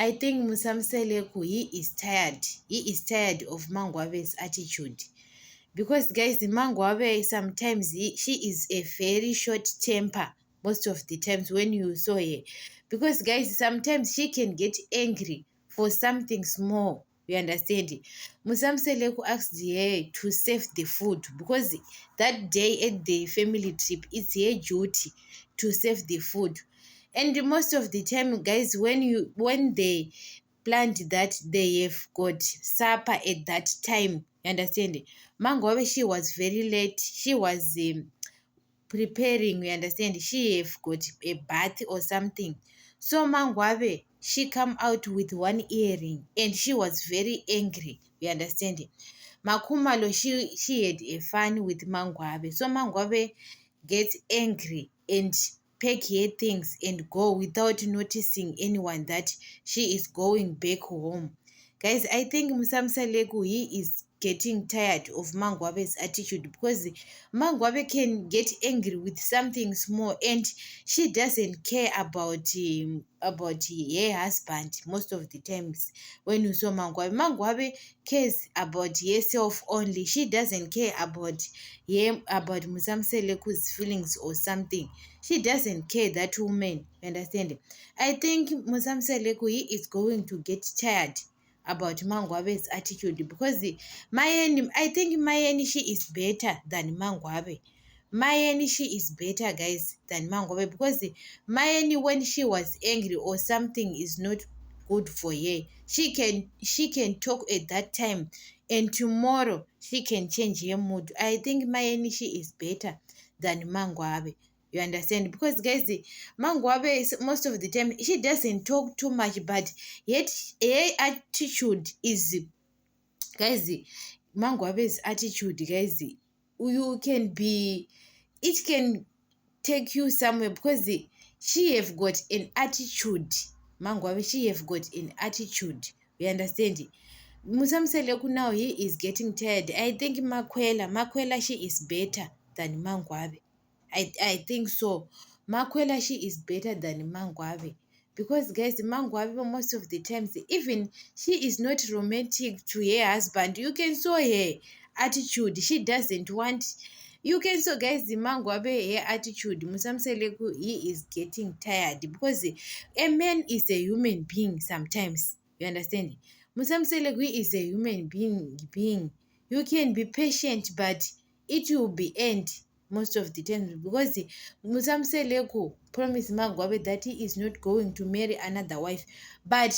I think Musamseleku, he is tired. He is tired of Mangwabe's attitude. Because guys, the Mangwabe sometimes she is a very short temper most of the times when you saw her. Because guys, sometimes she can get angry for something small. You understand? Musamseleku asked her to save the food because that day at the family trip, it's her duty to save the food. And most of the time, guys, when they planned that they have got supper at that time, you understand? Mangwabe, she was very late. She was preparing, you understand? She have got a bath or something. So Mangwabe, she come out with one earring and she was very angry, you understand? Makumalo, she had a fun with Mangwabe. So Mangwabe gets angry and pack her things and go without noticing anyone that she is going back home. Guys, I think Musamseleku, he is getting tired of Mangwabe's attitude because Mangwabe can get angry with something small and she doesn't care about her husband most of the times. When you saw Mangwabe cares about herself only. She doesn't care about Musamseleku's feelings or something. She doesn't care, that woman. You understand? I think Musamseleku, he is going to get tired about Mangwabe's attitude because I think Mayeni, she is better than Mangwabe. Mayeni, she is better, guys, than Mangwabe because Mayeni, when she was angry or something is not good for her, she can talk at that time, and tomorrow she can change her mood. I think Mayeni, she is better than Mangwabe. You understand? Because guys, the Mangwabe is most of the time she doesn't talk too much, but yet her attitude is, guys, Mangwabe's attitude, guys, you can be, it can take you somewhere because she have got an attitude. Mangwabe, she have got an attitude. You understand? Musamseleku now, he is getting tired. I think Makwela, she is better than Mangwabe. I think so. Makwela, she is better than Mangwabe. Because guys, Mangwabe most of the times, even she is not romantic to her husband. You can saw her attitude. She doesn't want. You can saw, guys, the Mangwabe, her attitude. Musamseleku, he is getting tired because a man is a human being sometimes. You understand? Musamseleku is a human being. You can be patient, but it will be end most of the time because Musamseleku promised Mangwabe that he is not going to marry another wife. But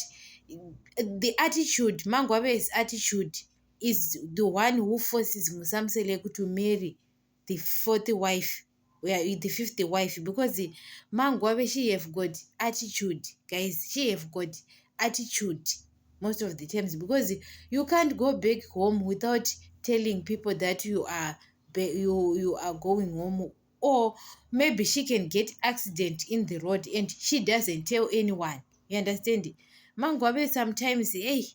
the attitude, Mangwabe's attitude, is the one who forces Musamseleku to marry the fourth wife, the fifth wife, because Mangwabe, she have got attitude, guys. She have got attitude most of the times because you can't go back home without telling people that you are going home, or maybe she can get accident in the road and she doesn't tell anyone. You understand? Mangwabe sometimes, hey,